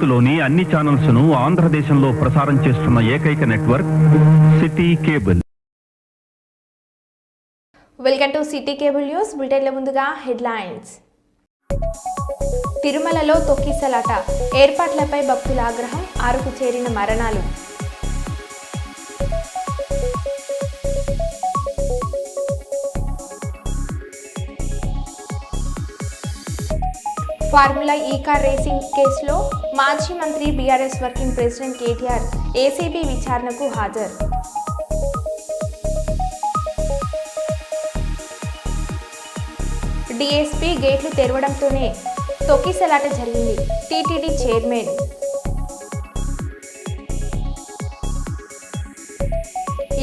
తిరుపతిలోని అన్ని ఛానల్స్ ను ఆంధ్రదేశంలో ప్రసారం చేస్తున్న ఏకైక network city cable. Welcome to city cable news. బులెటిన్ల ముందుగా హెడ్లైన్స్. తిరుమలలో తొక్కిసలాట, ఏర్పాట్లపై భక్తుల ఆగ్రహం, 6కు చేరిన మరణాలు. ఫార్ములా ఈ కార్ రేసింగ్ కేసులో మాజీ మంత్రి BRS working president KTR ACB విచారణకు హాజరు. డీఎస్పీ గేట్లు తెరవడంతోనే తొక్కిసలాట జరిగింది. TTD chairman.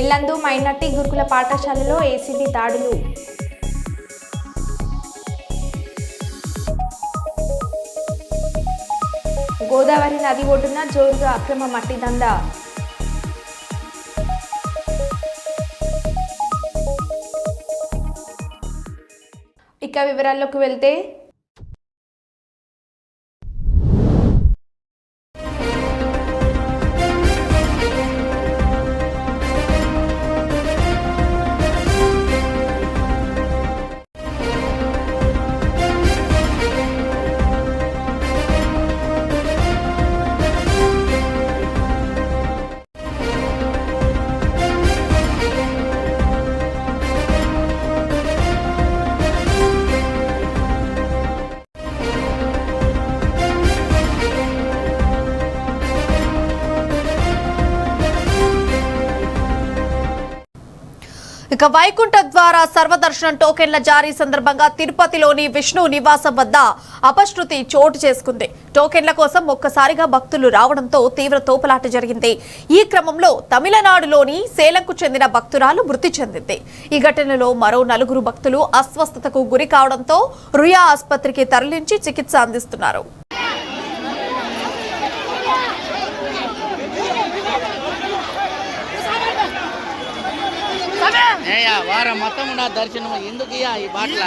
ఇల్లందు మైనార్టీ గురుకుల పాఠశాలలో ఏసీబీ దాడులు. గోదావరి నది ఒడ్డున జోరుగా అక్రమ మట్టి దందా. ఇక వివరాల్లోకి వెళ్తే, ఇక వైకుంఠ ద్వారా సర్వదర్శనం టోకెన్ల జారీ సందర్భంగా తిరుపతిలోని విష్ణు నివాసం వద్ద అపశృతి చోటు చేసుకుంది. టోకెన్ల కోసం ఒక్కసారిగా భక్తులు రావడంతో తీవ్ర తోపులాట జరిగింది. ఈ క్రమంలో తమిళనాడులోని సేలంకు చెందిన భక్తురాలు మృతి చెందింది. ఈ ఘటనలో మరో 4 భక్తులు అస్వస్థతకు గురి కావడంతో రుయా ఆసుపత్రికి తరలించి చికిత్స అందిస్తున్నారు. వారం మొత్తం ఉన్న దర్శనం ఎందుకయ్యా ఈ బాట్ల,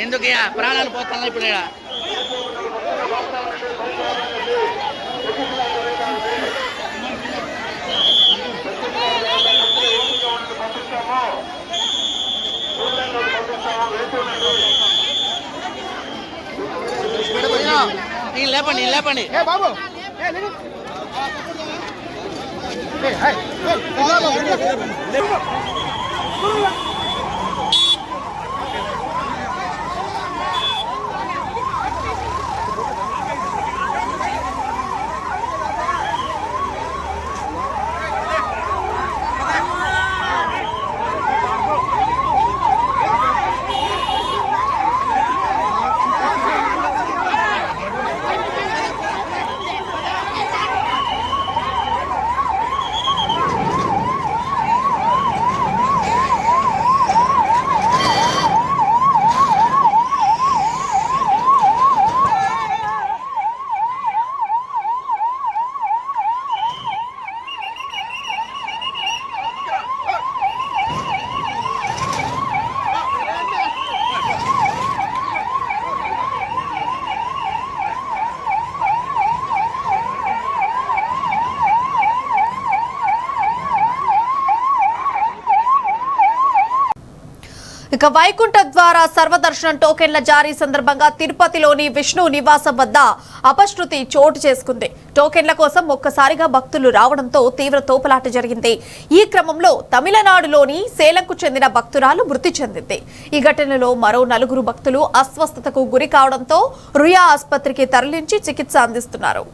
ఎందుకయ్యా ప్రాణాలు పోతున్నా ఇప్పుడు. నేను లేపండి, నేను లేపండి. ఇక వైకుంఠ ద్వారా సర్వదర్శనం టోకెన్ల జారీ సందర్భంగా తిరుపతిలోని విష్ణు నివాసం వద్ద అపశృతి చోటు చేసుకుంది. టోకెన్ల కోసం ఒక్కసారిగా భక్తులు రావడంతో తీవ్ర తోపులాట జరిగింది. ఈ క్రమంలో తమిళనాడులోని సేలంకు చెందిన భక్తురాలు మృతి చెందింది. ఈ ఘటనలో మరో 4 భక్తులు అస్వస్థతకు గురి కావడంతో రుయా ఆసుపత్రికి తరలించి చికిత్స అందిస్తున్నారు.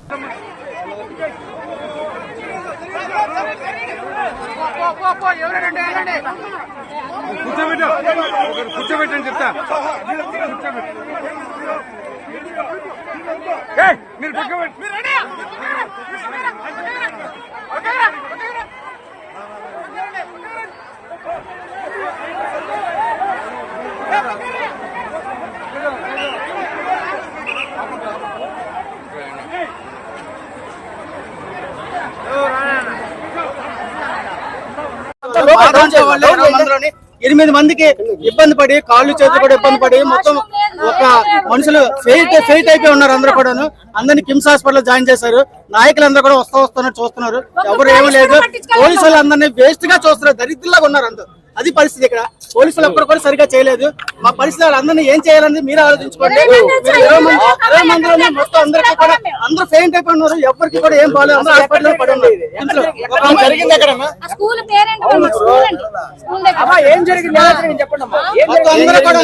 కూర్చోబెట్టండి చెప్తా. మీరు ఎనిమిది మందికి ఇబ్బంది పడి కాళ్ళు చేతులు కూడా ఇబ్బంది పడి మొత్తం ఒక మనుషులు ఫెయిట్ అయిపోయి ఉన్నారు. అందరూ కూడాను అందరినీ కిమ్స్ హాస్పిటల్ జాయిన్ చేశారు. నాయకులందరూ కూడా వస్తున్నారు, చూస్తున్నారు. ఎవరు ఏమీ లేదు. పోలీసులు అందరినీ వేస్ట్ గా చూస్తున్నారు. దరిద్రులాగా ఉన్నారు అందరూ. అది పరిస్థితి. ఇక్కడ పోలీసులు ఒక్కరు కూడా సరిగా చేయలేదు. మా పరిస్థితి వాళ్ళందరినీ ఏం చేయాలని మీరు ఆలోచించుకోండి. 20 మందిలోనే మొత్తం అందరికీ కూడా అందరూ ఫెయింట్ అయిపోయి ఉన్నారు. ఎవరికి కూడా ఏం బాగాలేదు. అందరూ హాస్పిటల్లో పడి ఉన్నారు. జరిగింది ఎక్కడన్నా ఏం జరిగింది చెప్పండి. అందరూ కూడా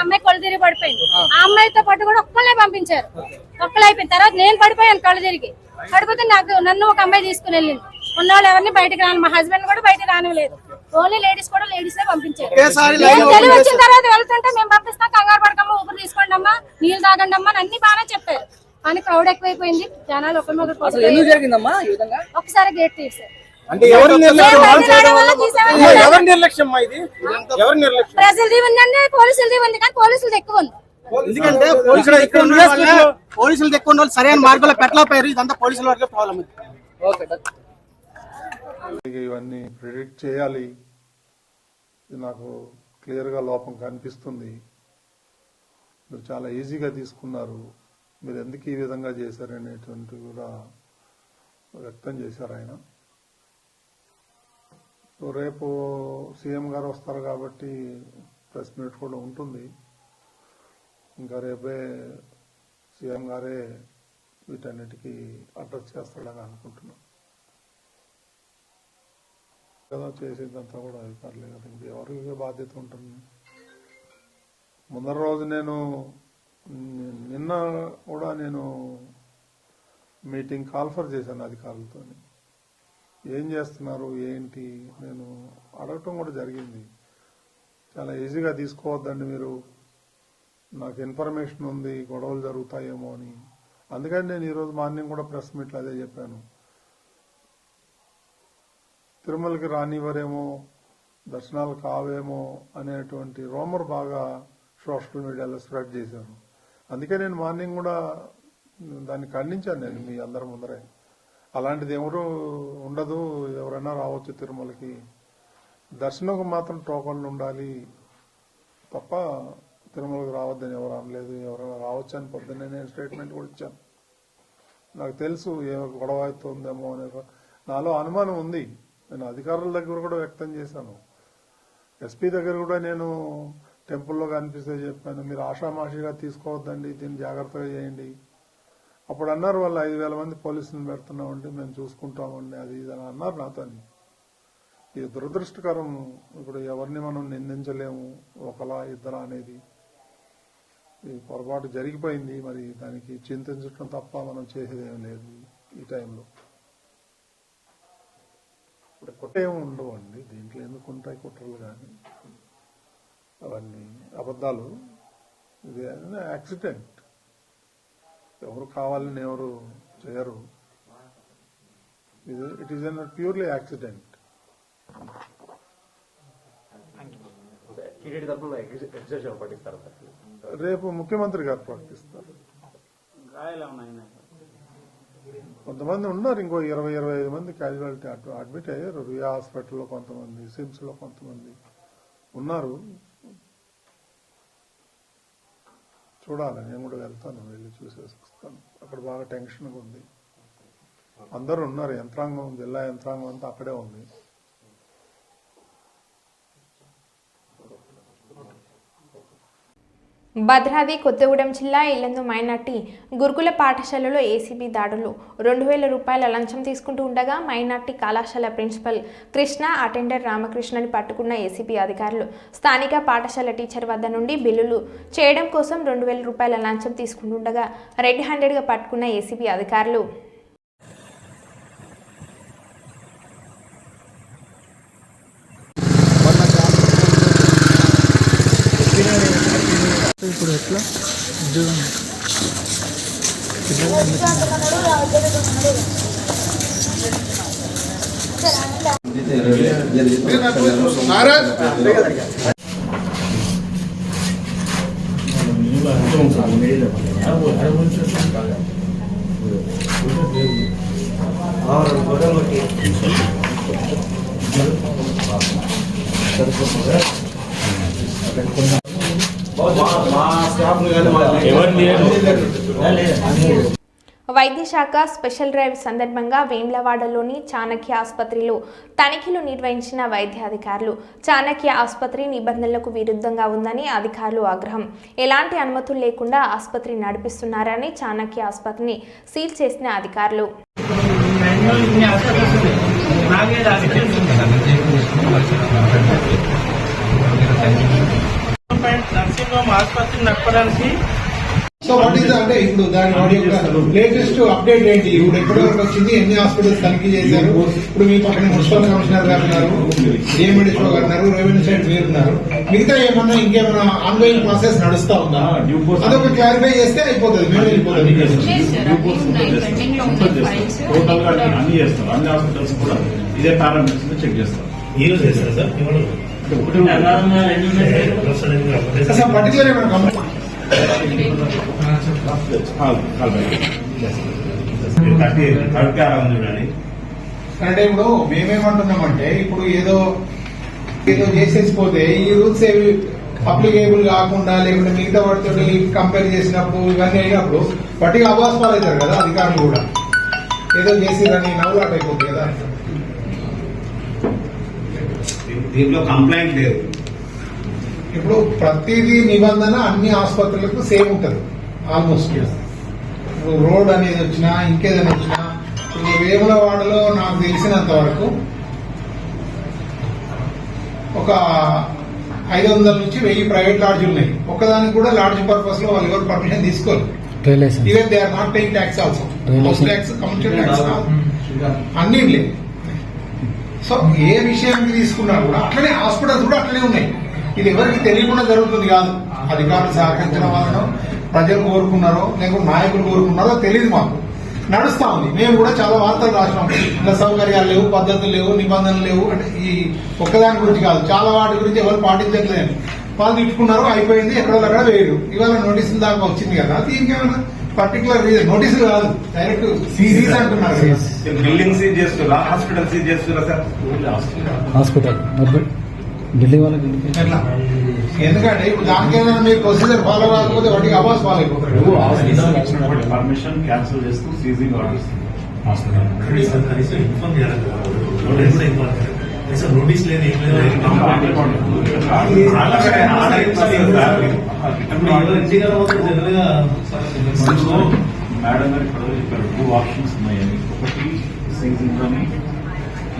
అమ్మాయి కళ్ళు తిరిగి పడిపోయింది. ఆ అమ్మాయితో పాటు కూడా ఒక్కళ్ళే పంపించారు. ఒక్కళ్ళు అయిపోయిన తర్వాత నేను పడిపోయాను కళ్ళు తిరిగి. పడిపోతే నన్ను ఒక అమ్మాయి తీసుకుని వెళ్ళింది. ఉన్నవాళ్ళు ఎవరిని బయటకు రాను, మా హస్బెండ్ కూడా బయటకు రానివ్వలేదు. ఓన్లీ లేడీస్ కూడా లేడీస్ పంపించారు. తెలివి వచ్చిన తర్వాత వెళ్తుంటే మేము పంపిస్తాం, కంగారు పడకమ్మా, ఊపిరి తీసుకోండి అమ్మా, నీళ్ళు తాగండి అమ్మా అన్ని బాగానే చెప్పారు. కానీ క్రౌడ్ ఎక్కువైపోయింది. జనాలు ఒకసారి గేట్ తీసారు. ప్రజలది ఉందండి, పోలీసులది ఉంది. కానీ పోలీసులది ఎక్కువ ఉంది. ఎందుకంటే పోలీసులు ఎక్కువ వాళ్ళు సరైన మార్గంలో పెట్టలేకపోయారు. ఇదంతా పోలీసుల వరకే ప్రాబ్లం. ఇవన్నీ ప్రిడిక్ట్ చేయాలి. ఇది నాకు క్లియర్గా లోపం కనిపిస్తుంది. మీరు చాలా ఈజీగా తీసుకున్నారు. మీరు ఎందుకు ఈ విధంగా చేశారనేటువంటి కూడా వ్యక్తం చేశారు ఆయన. సో రేపు సీఎం గారు వస్తారు కాబట్టి ప్రెస్ మీట్ కూడా ఉంటుంది. ఇంకా రేపే సీఎం గారే వీటన్నిటికీ అడ్రస్ చేస్తాడని అనుకుంటున్నాం కదా. చేసేదంతా కూడా అధికారులే కదా, ఇంక ఎవరికి బాధ్యత ఉంటుంది. ముందర రోజు నిన్న కూడా నేను మీటింగ్ కాల్ఫర్ చేశాను అధికారులతో. ఏం చేస్తున్నారు ఏంటి నేను అడగటం కూడా జరిగింది. చాలా ఈజీగా తీసుకోవద్దండి మీరు, నాకు ఇన్ఫర్మేషన్ ఉంది గొడవలు జరుగుతాయేమో అని. అందుకని నేను ఈరోజు మార్నింగ్ కూడా ప్రెస్ మీట్లో అదే చెప్పాను. తిరుమలకి రానివ్వరేమో, దర్శనాలు కావేమో అనేటువంటి రూమర్ బాగా సోషల్ మీడియాలో స్ప్రెడ్ చేశారు. అందుకే నేను మార్నింగ్ కూడా దాన్ని ఖండించాను నేను మీ అందరి ముందరే. అలాంటిది ఎవరు ఉండదు, ఎవరైనా రావచ్చు తిరుమలకి, దర్శనంకు మాత్రం టోకన్లు ఉండాలి తప్ప తిరుమలకు రావద్దని ఎవరు అనలేదు. ఎవరైనా రావచ్చు అని పొద్దున్నే నేను స్టేట్మెంట్ కూడా ఇచ్చాను. నాకు తెలుసు ఏమో గొడవ అవుతుందేమో అనే నాలో అనుమానం ఉంది. నేను అధికారుల దగ్గర కూడా వ్యక్తం చేశాను. ఎస్పీ దగ్గర కూడా నేను టెంపుల్లో కనిపిస్తే చెప్పాను, మీరు ఆషామాషిగా తీసుకోవద్దండి, దీన్ని జాగ్రత్తగా చేయండి. అప్పుడు అన్నారు వాళ్ళు 5,000 మంది పోలీసులను పెడుతున్నామండి, మేము చూసుకుంటామండి, అది ఇది అని అన్నారు నాతో. ఇది దురదృష్టకరం. ఇప్పుడు ఎవరిని మనం నిందించలేము, ఒకలా ఇద్దరా అనేది. ఈ పొరపాటు జరిగిపోయింది. మరి దానికి చింతించడం తప్ప మనం చేసేదేం లేదు ఈ టైంలో. ఇప్పుడు కుట్రేమి ఉండవండి దీంట్లో. ఎందుకు ఉంటాయి కుట్రలు? కానీ అవన్నీ అబద్ధాలు. ఇది యాక్సిడెంట్. ఎవరు కావాలని ఎవరు చేయరు. It is an purely accident. రేపు ముఖ్యమంత్రి గారు ప్రకటిస్తారు. కొంతమంది ఉన్నారు, ఇంకో 20-25 మంది క్యాజువాలిటీ అడ్మిట్ అయ్యారు. రియా హాస్పిటల్లో కొంతమంది, సిమ్స్ లో కొంతమంది ఉన్నారు. చూడాలి, నేను కూడా వెళ్తాను, వెళ్ళి చూసేసి వస్తాను. అక్కడ బాగా టెన్షన్గా ఉంది. అందరూ ఉన్నారు, యంత్రాంగం, జిల్లా యంత్రాంగం అంతా అక్కడే ఉంది. భద్రాద్రి కొత్తగూడెం జిల్లా ఇల్లందు మైనార్టీ గురుకుల పాఠశాలలో ఏసీబీ దాడులు. 2,000 రూపాయల లంచం తీసుకుంటూ ఉండగా మైనార్టీ కళాశాల ప్రిన్సిపల్ కృష్ణ, అటెండర్ రామకృష్ణని పట్టుకున్న ఏసీబీ అధికారులు. స్థానిక పాఠశాల టీచర్ వద్ద నుండి బిల్లులు చేయడం కోసం 2,000 రూపాయల లంచం తీసుకుంటుండగా రెడ్ హ్యాండెడ్గా పట్టుకున్న ఏసీబీ అధికారులు. ఇప్పుడు ఎట్లా ఉద్యోగం వైద్య శాఖ స్పెషల్ డ్రైవ్ సందర్భంగా వేమ్లవాడలోని చాణక్య ఆసుపత్రిలో తనిఖీలు నిర్వహించిన వైద్యాధికారులు చాణక్య ఆసుపత్రి నిబంధనలకు విరుద్ధంగా ఉందని అధికారులు ఆగ్రహం. ఎలాంటి అనుమతులు లేకుండా ఆసుపత్రి నడిపిస్తున్నారని చాణక్య ఆసుపత్రిని సీల్ చేసిన అధికారులు. నర్సింగ్ హోమ్ ఆసుపత్రి నడపడానికి సో వాట్ ఈస్ అంటే ఇప్పుడు దాని వాడి యొక్క లేటెస్ట్ అప్డేట్ ఏంటి? ఇప్పుడు ఎప్పటి వరకు వచ్చింది, ఎన్ని హాస్పిటల్స్ తనిఖీ చేశారు? ఇప్పుడు మీ పక్కన మున్సిపల్ కమిషనర్ గారు ఉన్నారు, డిఎంఎడిఓ గారు ఉన్నారు, రెవెన్యూ సైడ్ మీరు ఉన్నారు. మిగతా ఏమన్నా ఇంకేమన్నా ఆన్గోయింగ్ ప్రాసెస్ నడుస్తా ఉందా? అదొక క్లారిఫై చేస్తే అయిపోతుంది, మేము వెళ్ళిపోతాం. అన్ని చేస్తారు, అన్ని హాస్పిటల్స్ కూడా ఇదే పారామీటర్స్ చెక్ చేస్తారు. ఈ రోజు చేస్తారు సార్. అసలు పర్టికులర్ ఏమైనా అంటే ఇప్పుడు మేమేమంటున్నామంటే ఇప్పుడు ఏదో చేసేసిపోతే ఈ రూల్స్ ఏవి అప్లికేబుల్ కాకుండా లేకుంటే మిగతా వాటితో కంపేర్ చేసినప్పుడు ఇవన్నీ అయినప్పుడు వాటికి అభాస్పాలు అవుతారు కదా అధికారులు కూడా. ఏదో చేసిరని నవ్వులాట అయిపోతుంది కదా. దీంట్లో కంప్లైంట్ లేదు. ఇప్పుడు ప్రతిదీ నిబంధన అన్ని ఆసుపత్రులకు సేమ్ ఉంటుంది ఆల్మోస్ట్. ఇప్పుడు రోడ్ అనేది వచ్చినా ఇంకేదైనా వచ్చినా ఇప్పుడు వేములవాడలో నాకు తెలిసినంత వరకు ఒక 500 నుంచి 1000 ప్రైవేట్ లాడ్జీలు ఉన్నాయి. ఒక్కదానికి కూడా లాడ్జ్ పర్పస్ లో వాళ్ళు ఎవరు పర్మిషన్ తీసుకోరు. Even they are not paying tax also. House tax, commercial tax అన్ని లేవు. సో ఏ విషయానికి తీసుకున్నా కూడా అట్లనే హాస్పిటల్స్ కూడా అట్లనే ఉన్నాయి. ఇది ఎవరికి తెలియకుండా జరుగుతుంది కాదు. అధికారులు సహకరించడం వలన ప్రజలు కోరుకున్నారో లేకుంటే నాయకులు కోరుకున్నారో తెలియదు, మాకు నడుస్తా ఉంది. మేము కూడా చాలా వార్తలు రాసినాం. ఇలా సౌకర్యాలు లేవు, పద్ధతులు లేవు, నిబంధనలు లేవు అంటే ఈ ఒక్కదాని గురించి కాదు, చాలా వాటి గురించి ఎవరు పాటించట్లేదు. వాళ్ళు తిట్టుకున్నారు, అయిపోయింది, ఎక్కడో అక్కడ వేయరు. ఇవాళ నోటీసులు దాకా వచ్చింది కదా, దీనికి ఏమైనా పర్టికులర్ రీజన్? నోటీసులు కాదు, డైరెక్ట్ సీజ్ అంటున్నారు. బిల్డింగ్ సీజ్ చేస్తున్నా, హాస్పిటల్ సీజ్ చేస్తున్నా సార్. హాస్పిటల్ ఢిల్లీ వాళ్ళకి ఎట్లా? ఎందుకంటే ఇప్పుడు దానికి ఏదైనా మీరు ప్రొసీజర్ ఫాలో కాకపోతే వాటికి అవాస్ ఫాలో అయిపోతారు. పర్మిషన్ క్యాన్సిల్ చేస్తూ సీజింగ్ ఆర్డర్స్ నోటీస్ లేదు, మేడం గారు ఇక్కడ చెప్పారు 2 ఆప్షన్స్ ఉన్నాయని. ఒకటి సీజింగ్ అని,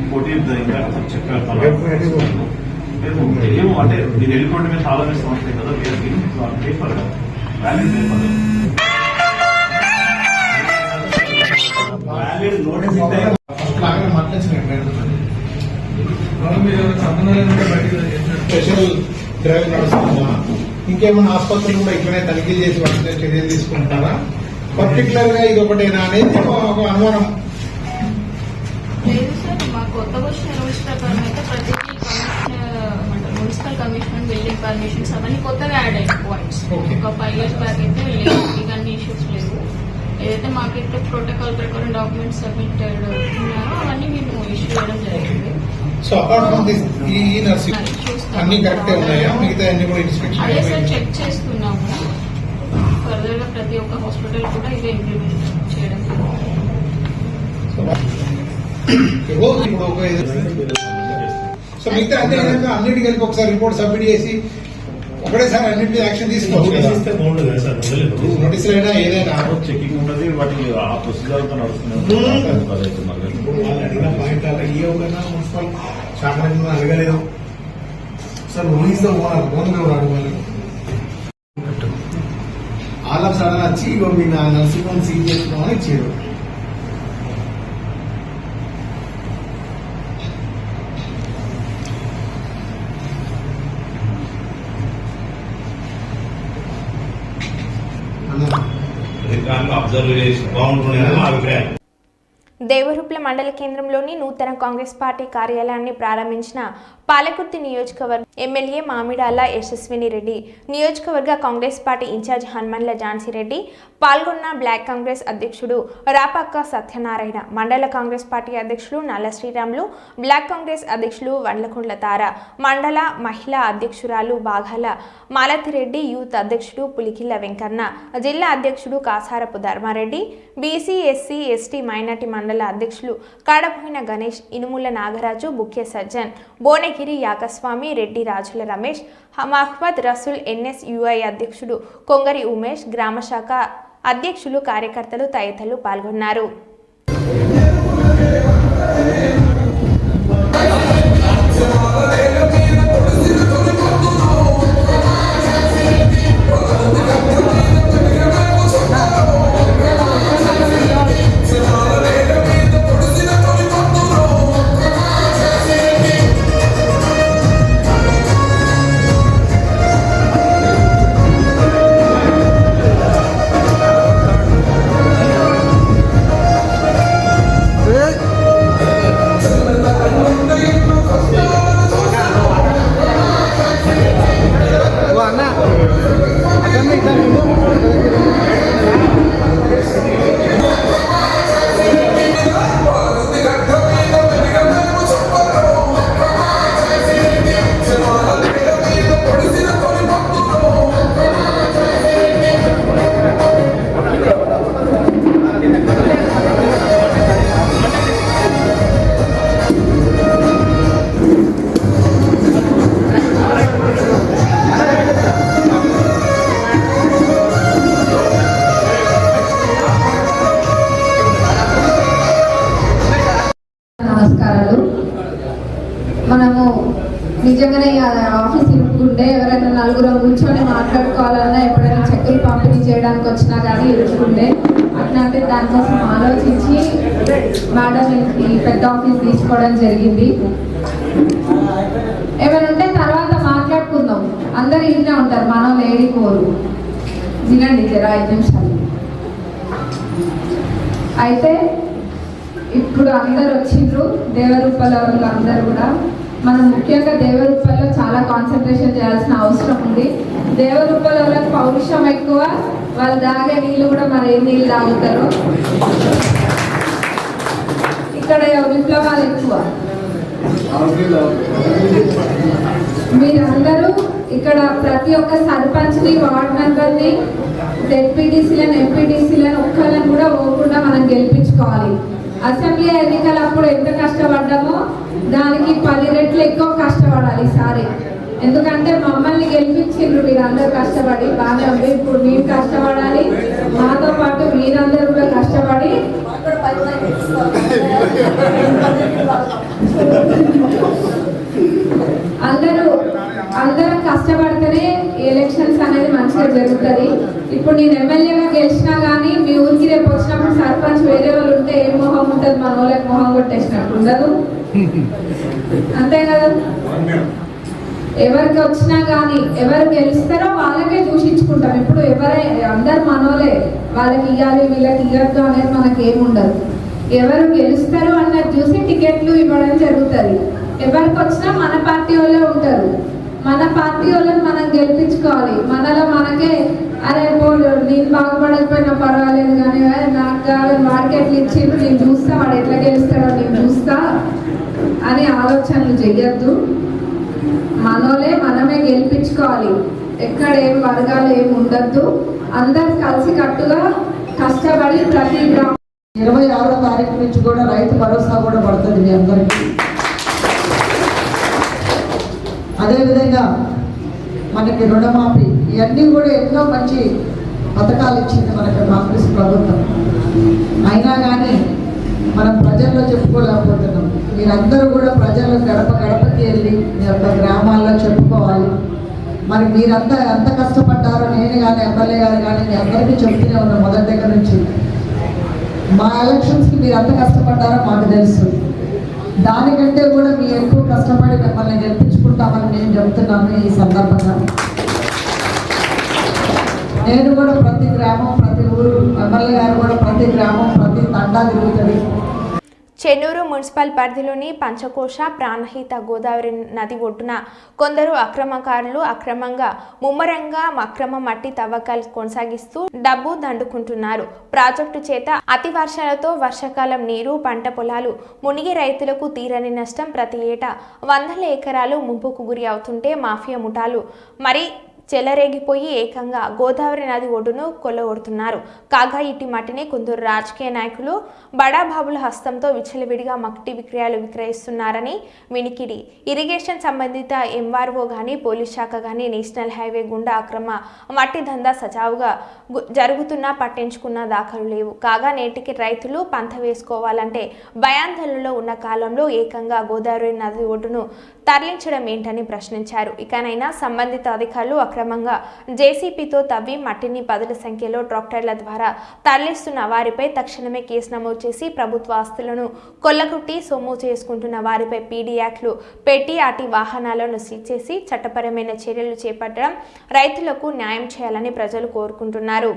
ఇంకోటి ఇంకా చెప్పారు. ఏమో అంటే మీరు వెళ్ళిపోవడం మీద చాలా వేస్తూ ఉంటాయి కదా, paper valid paper valid notice special drive నడుస్తుందా? ఇంకేమైనా ఆసుపత్రులు కూడా ఇట్లనే తనిఖీ చేసి వాటిని చర్యలు తీసుకుంటారా? పర్టికులర్ గా ఇది ఒకటేనా అనేది ఒక అనుమానం. లేదు సార్, మా కొత్తగా వచ్చిన రూల్స్ ప్రకారం అయితే ప్రతిదీ మున్సిపల్ కమిషన్, బిల్డింగ్ పర్మిషన్స్ అవన్నీ కొత్తగా యాడ్ అయ్యాయి పాయింట్స్. ఒక 5 years బ్యాక్ అయితే లేవు, ఇవన్నీ ఇష్యూస్ లేవు. ఏదైతే మార్కెట్ ప్రోటోకాల్ ప్రకారం డాక్యుమెంట్స్ సబ్మిట్ ఉన్నారో అవన్నీ మేము ఇష్యూ చేయడం జరిగింది. సో అపార్ట్ ఫ్రమ్ దిస్ ఈ నర్సింగ్ అన్ని కరెక్టే ఉన్నాయా? మిగతా అన్ని కూడా ఇన్స్పెక్షన్ అదే సార్ చెక్ చేస్తున్నాము. ఫర్దర్ గా ప్రతి ఒక్క హాస్పిటల్ కూడా ఇదే ఇంప్లిమెంట్ చేయడం. సో మిగతా అన్ని అన్నిటికీ కలిపి ఒకసారి రిపోర్ట్ సబ్మిట్ చేసి ఒకటేసారి అన్నింటి యాక్షన్ తీసుకోవచ్చు. నోటీసులు అయినా ఏదైనా చెకింగ్ ఉంటుంది, వాటి ఆ ప్రొసీజర్ తో నడుస్తున్నాయి. మున్సిపల్ శాఖ అడగలేదు సార్. రూల్స్ ఓనర్ అడగాలి. ఆల్ ఆఫ్ సడన్ వచ్చి ఇగో మీ నర్సింగ్ హోమ్ సీజ్ చేసుకోమని ఇచ్చారు. అబ్జర్వ్ చేసి బాగుంటుంది. దేవరుప్ల మండల కేంద్రంలోని నూతన కాంగ్రెస్ పార్టీ కార్యాలయాన్ని ప్రారంభించిన పాలకుర్తి నియోజకవర్గ ఎమ్మెల్యే మామిడాల యశస్విని రెడ్డి, నియోజకవర్గ కాంగ్రెస్ పార్టీ ఇన్ఛార్జ్ హనుమన్ల ఝాన్సీ రెడ్డి పాల్గొన్న బ్లాక్ కాంగ్రెస్ అధ్యక్షుడు రాపక్క సత్యనారాయణ, మండల కాంగ్రెస్ పార్టీ అధ్యక్షులు నల్ల శ్రీరాములు, బ్లాక్ కాంగ్రెస్ అధ్యక్షులు వండ్లకుండ్ల తార, మండల మహిళా అధ్యక్షురాలు బాగాల మాలతిరెడ్డి, యూత్ అధ్యక్షుడు పులికిల్ల వెంకన్న, జిల్లా అధ్యక్షుడు Kasarapu Dharmareddy, BC SC ST minority మండల అధ్యక్షులు కాడపోయిన గణేష్, ఇనుముల నాగరాజు, బుక్య సజ్జన్, బోనగిరి యాకస్వామి, రెడ్డి రాజుల రమేష్, మహ్మద్ రసూల్, ఎన్ఎస్యుఐ అధ్యక్షుడు కొంగరి ఉమేష్, గ్రామ శాఖ అధ్యక్షులు, కార్యకర్తలు తదితరులు పాల్గొన్నారు. మనము నిజంగానే ఆఫీస్ ఇరుక్కుంటే ఎవరైనా నలుగురు కూర్చొని మాట్లాడుకోవాలన్నా ఎప్పుడైనా చెక్కులు పంపిణీ చేయడానికి వచ్చినా కానీ ఇరుక్కుంటే అట్లాంటి దానికోసం ఆలోచించి మేడం ఈ పెద్ద ఆఫీస్ తీసుకోవడం జరిగింది. ఏమైనా ఉంటే తర్వాత మాట్లాడుకుందాం, అందరు ఇంట్లో ఉంటారు, మనం లేడీ పోరు వినండి జర 5 నిమిషాలు. అయితే ఇప్పుడు అందరు వచ్చిండ్రు దేవరూపల వాళ్ళు అందరూ కూడా. మనం ముఖ్యంగా దేవరూపల్లో చాలా కాన్సన్ట్రేషన్ చేయాల్సిన అవసరం ఉంది. దేవరూపల వాళ్ళకి పౌరుషం ఎక్కువ, వాళ్ళు తాగే నీళ్ళు కూడా మరి ఏ నీళ్ళు తాగుతారు. ఇక్కడ విప్లవాలు ఎక్కువ. మీరందరూ ఇక్కడ ప్రతి ఒక్క సర్పంచ్ని, వార్డ్ మెంబర్ని, జెడ్పీటీసీలను, ఎంపీటీసీలను ఒక్కళ్ళని కూడా పోకుండా మనం గెలిపించుకోవాలి. అసెంబ్లీ ఎన్నికలప్పుడు ఎంత కష్టపడ్డామో దానికి 10 రెట్లు ఎక్కువ కష్టపడాలి ఈసారి. ఎందుకంటే మమ్మల్ని గెలిపించిండ్రు మీరందరూ కష్టపడి, బాగానే ఉంది. ఇప్పుడు మీరు కష్టపడాలి, మాతో పాటు మీరందరూ కూడా కష్టపడి అందరం కష్టపడితేనే ఎలక్షన్స్ అనేది మంచిగా జరుగుతుంది. ఇప్పుడు నేను ఎమ్మెల్యేగా గెలిచినా కానీ మీ ఊరికి రేపు వచ్చినప్పుడు సర్పంచ్ వేరే వాళ్ళు ఉంటే ఏం మొహం ఉంటుంది, మన వాళ్ళకి మొహం కొట్టేసినట్టు ఉండదు, అంతే కదా. ఎవరికి వచ్చినా కానీ ఎవరు గెలుస్తారో వాళ్ళకే దూషించుకుంటాం. ఇప్పుడు అందరు మనోలే, వాళ్ళకి ఇవ్వాలి వీళ్ళకి ఇవ్వద్దు అనేది మనకి ఏముండదు. ఎవరు గెలుస్తారు అన్నది చూసి టికెట్లు ఇవ్వడం జరుగుతుంది. ఎవరికి వచ్చినా మన పార్టీ వాళ్ళే ఉంటారు. మన పార్టీ వాళ్ళని మనం గెలిపించుకోవాలి. మనలో మనకే అరే నేను బాగుపడకపోయినా పర్వాలేదు కానీ నాకు కావాలని వాడికి ఎట్లా ఇచ్చిండ్రు, నేను చూస్తా వాడు ఎట్లా గెలుస్తాడో నేను చూస్తా అని ఆలోచనలు చెయ్యొద్దు. మనోలే మనమే గెలిపించుకోవాలి. ఎక్కడ ఏం వర్గాలు ఏమి ఉండద్దు. అందరు కలిసి కట్టుగా కష్టపడి ప్రతి 26వ తారీఖు నుంచి కూడా రైతు భరోసా కూడా పడుతుంది మీ అందరికీ. అదేవిధంగా మనకి రుణమాఫీ, ఇవన్నీ కూడా ఎన్నో మంచి పథకాలు ఇచ్చింది మనకి కాంగ్రెస్ ప్రభుత్వం. అయినా కానీ మనం ప్రజల్లో చెప్పుకోలేకపోతున్నాం. మీరందరూ కూడా ప్రజలు గడప గడపకి వెళ్ళి మీ యొక్క గ్రామాల్లో చెప్పుకోవాలి. మరి మీరంతా ఎంత కష్టపడ్డారో నేను కానీ ఎమ్మెల్యే గారు కానీ మీ అందరికీ చెప్తూనే ఉన్నాం మొదటి దగ్గర నుంచి. మా ఎలక్షన్స్కి మీరు ఎంత కష్టపడ్డారో మాకు తెలుసు. దానికంటే కూడా మీరు ఎక్కువ కష్టపడి మిమ్మల్ని గెలిపించుకుంటామని నేను చెప్తున్నాను. ఈ సందర్భంగా నేను కూడా ప్రతి గ్రామం, ప్రతి ఊరు, ఎమ్మెల్యే గారు కూడా ప్రతి గ్రామం, ప్రతి తండా తిరుగుతుంది. చెన్నూరు మున్సిపల్ పరిధిలోని పంచకోశ ప్రాణహిత గోదావరి నది ఒడ్డున కొందరు అక్రమకారులు అక్రమంగా ముమ్మరంగా అక్రమ మట్టి తవ్వకాలు కొనసాగిస్తూ డబ్బు దండుకుంటున్నారు. ప్రాజెక్టు చేత అతి వర్షాలతో వర్షాకాలం నీరు పంట పొలాలు మునిగి రైతులకు తీరని నష్టం. ప్రతి ఏటా వందల ఎకరాలు ముంపుకు గురి అవుతుంటే మాఫియా ముఠాలు మరి చెలరేగిపోయి ఏకంగా గోదావరి నది ఒడ్డును కొల్లగొడుతున్నారు. కాగా ఇటు మట్టిని కొందరు రాజకీయ నాయకులు బడాబాబుల హస్తంతో విచ్చలవిడిగా మట్టి విక్రయాలు విక్రయిస్తున్నారని వినికిడి. ఇరిగేషన్ సంబంధిత ఎంఆర్ఓ గానీ పోలీస్ శాఖ గానీ నేషనల్ హైవే గుండా అక్రమ మట్టి దందా సజావుగా జరుగుతున్నా పట్టించుకున్న దాఖలు లేవు. కాగా నేటికి రైతులు పంట వేసుకోవాలంటే భయాందోళనలో ఉన్న కాలంలో ఏకంగా గోదావరి నది ఒడ్డును తరలించడం ఏంటని ప్రశ్నించారు. ఇకనైనా సంబంధిత అధికారులు అక్రమంగా జేసీపీతో తవ్వి మట్టిని పదుల సంఖ్యలో ట్రాక్టర్ల ద్వారా తరలిస్తున్న వారిపై తక్షణమే కేసు నమోదు చేసి ప్రభుత్వ ఆస్తులను కొల్లగొట్టి సొమ్ము చేసుకుంటున్న వారిపై పీడీ యాక్ట్లు పెట్టి అటు వాహనాలను సీజ్ చేసి చట్టపరమైన చర్యలు చేపట్టడం రైతులకు న్యాయం చేయాలని ప్రజలు కోరుకుంటున్నారు.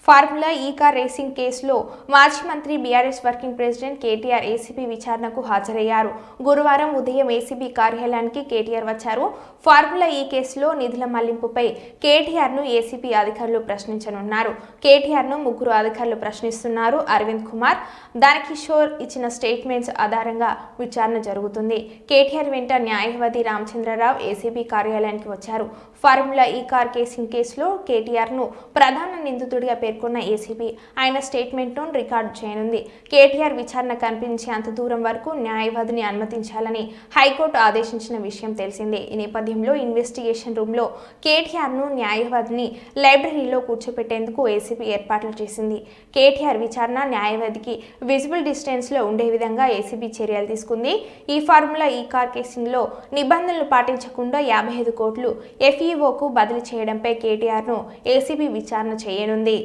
ఫార్ములా ఈ కార్ రేసింగ్ కేసులో మాజీ మంత్రి BRS working president KTR ACB విచారణకు హాజరయ్యారు. గురువారం ఉదయం ఏసీబీ కార్యాలయానికి కేటీఆర్ వచ్చారు. ఫార్ములా ఈ కేసులో నిధుల మళ్లింపుపై కేటీఆర్ను ఏసీబీ అధికారులు ప్రశ్నించనున్నారు. కేటీఆర్ను ముగ్గురు అధికారులు ప్రశ్నిస్తున్నారు. అరవింద్ కుమార్, దానకిషోర్ ఇచ్చిన స్టేట్మెంట్స్ ఆధారంగా విచారణ జరుగుతుంది. కేటీఆర్ వెంట న్యాయవాది రామచంద్రరావు ఏసీబీ కార్యాలయానికి వచ్చారు. ఫార్ములా ఈ కార్ రేసింగ్ కేసులో కేటీఆర్ను ప్రధాన నిందితుడిగా పేర్కొన్న ఏసీబీ ఆయన స్టేట్మెంట్ను రికార్డు చేయనుంది. కేటీఆర్ విచారణ కనిపించే అంత దూరం వరకు న్యాయవాదిని అనుమతించాలని హైకోర్టు ఆదేశించిన విషయం తెలిసిందే. ఈ నేపథ్యంలో ఇన్వెస్టిగేషన్ రూమ్లో కేటీఆర్ను న్యాయవాదిని లైబ్రరీలో కూర్చోపెట్టేందుకు ఏసీబీ ఏర్పాట్లు చేసింది. కేటీఆర్ విచారణ న్యాయవాదికి విజిబుల్ డిస్టెన్స్లో ఉండే విధంగా ఏసీబీ చర్యలు తీసుకుంది. ఈ ఫార్ములా ఈ కార్ కేసింగ్లో నిబంధనలు పాటించకుండా 55 కోట్లు ఎఫ్ఈఓకు బదిలీ చేయడంపై కేటీఆర్ను ఏసీబీ విచారణ చేయనుంది.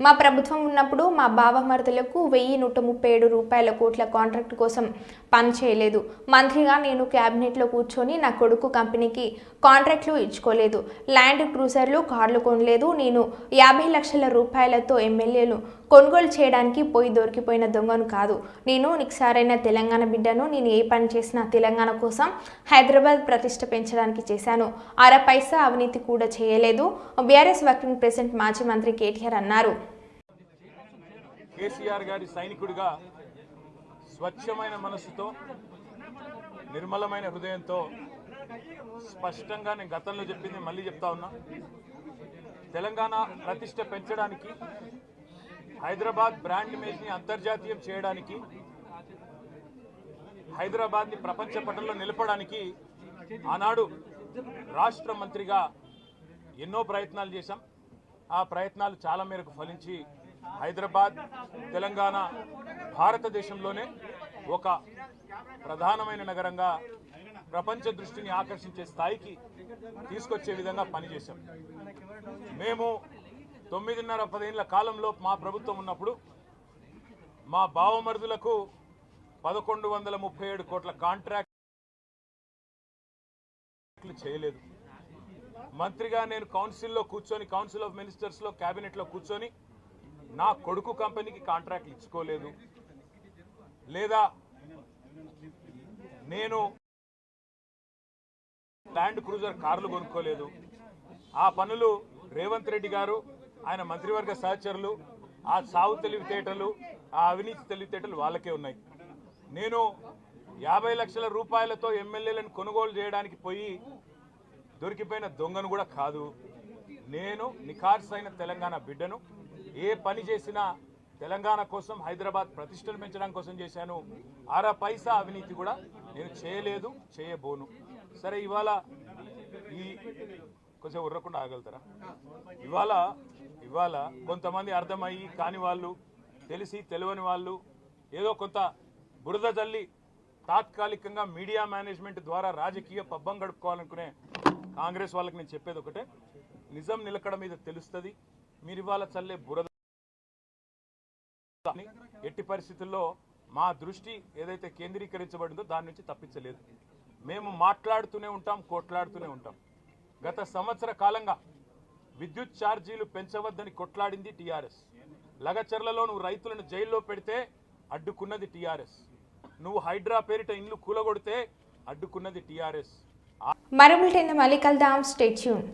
మా ప్రభుత్వం ఉన్నప్పుడు మా బావమరుదులకు 1137 కోట్ల కాంట్రాక్ట్ కోసం పని చేయలేదు. మంత్రిగా నేను క్యాబినెట్లో కూర్చొని నా కొడుకు కంపెనీకి కాంట్రాక్ట్లు ఇచ్చుకోలేదు. ల్యాండ్ క్రూజర్లు కార్లు కొనలేదు. నేను 50 లక్షల రూపాయలతో ఎమ్మెల్యేలు కొనుగోలు చేయడానికి పోయి దొరికిపోయిన దొంగను కాదు. నేను నిక్సారైన తెలంగాణ బిడ్డను. నేను ఏ పని చేసినా తెలంగాణ కోసం, హైదరాబాద్ ప్రతిష్ట పెంచడానికి చేశాను. అర పైసా అవినీతి కూడా చేయలేదు. బీఆర్ఎస్ వర్కింగ్ ప్రెసిడెంట్ మాజీ మంత్రి కేటీఆర్ అన్నారు. కేసీఆర్ గారి సైనికుడిగా స్వచ్ఛమైన మనసుతో నిర్మలమైన హృదయంతో స్పష్టంగా నేను గతంలో చెప్పింది మళ్ళీ చెప్తా ఉన్నా. తెలంగాణ ప్రతిష్ట పెంచడానికి, హైదరాబాద్ బ్రాండ్ ఇమేజ్ని అంతర్జాతీయం చేయడానికి, హైదరాబాద్ని ప్రపంచ పటంలో నిలపడానికి ఆనాడు రాష్ట్ర మంత్రిగా ఎన్నో ప్రయత్నాలు చేశాం. ఆ ప్రయత్నాలు చాలా మేరకు ఫలించి హైదరాబాద్, తెలంగాణ భారతదేశంలోనే ఒక ప్రధానమైన నగరంగా ప్రపంచ దృష్టిని ఆకర్షించే స్థాయికి తీసుకొచ్చే విధంగా పనిచేశాం. మేము 9.5-10 ఏళ్ల కాలంలో మా ప్రభుత్వం ఉన్నప్పుడు మా బావమరుదులకు 1137 కోట్ల కాంట్రాక్ట్లు చేయలేదు. మంత్రిగా నేను కౌన్సిల్లో కూర్చొని, కౌన్సిల్ ఆఫ్ మినిస్టర్స్లో, క్యాబినెట్లో కూర్చొని నా కొడుకు కంపెనీకి కాంట్రాక్ట్లు ఇచ్చుకోలేదు. లేదా నేను ల్యాండ్ క్రూజర్ కార్లు కొనుక్కోలేదు. ఆ పనులు రేవంత్ రెడ్డి గారు, ఆయన మంత్రివర్గ సహచరులు, ఆ సాగు తెలివితేటలు, ఆ అవినీతి తెలివితేటలు వాళ్ళకే ఉన్నాయి. నేను 50 లక్షల రూపాయలతో ఎమ్మెల్యేలను కొనుగోలు చేయడానికి పోయి దొరికిపోయిన దొంగను కూడా కాదు. నేను నిఖార్సైన తెలంగాణ బిడ్డను. ఏ పని చేసినా తెలంగాణ కోసం, హైదరాబాద్ ప్రతిష్టలు పెంచడం కోసం చేశాను. అర పైసా అవినీతి కూడా నేను చేయలేదు, చేయబోను. సరే, ఇవాళ ఈ కొంచెం ఉర్రకుండా ఆగలుగుతారా? ఇవాళ కొంతమంది అర్థమయ్యి కాని వాళ్ళు, తెలిసి తెలియని వాళ్ళు ఏదో కొంత బురద జల్లి తాత్కాలికంగా మీడియా మేనేజ్మెంట్ ద్వారా రాజకీయ పబ్బం గడుపుకోవాలనుకునే కాంగ్రెస్ వాళ్ళకి నేను చెప్పేది ఒకటే, నిజం నిలకడ మీద తెలుస్తుంది. మీరు ఇవాళ చల్లే బురద ఎట్టి పరిస్థితుల్లో మా దృష్టి ఏదైతే కేంద్రీకరించబడిందో దాని నుంచి తప్పించలేదు. మేము మాట్లాడుతూనే ఉంటాం, కొట్లాడుతూనే ఉంటాం. గత సంవత్సర కాలంగా విద్యుత్ ఛార్జీలు పెంచవద్దని కొట్లాడింది టీఆర్ఎస్. లగచర్లలో నువ్వు రైతులను జైల్లో పెడితే అడ్డుకున్నది టీఆర్ఎస్. నువ్వు హైడ్రా పేరిట ఇండ్లు కూలగొడితే అడ్డుకున్నది టీఆర్ఎస్. మరో బులెటిన్ మళ్ళీ కలుద్దాం. Stay tune.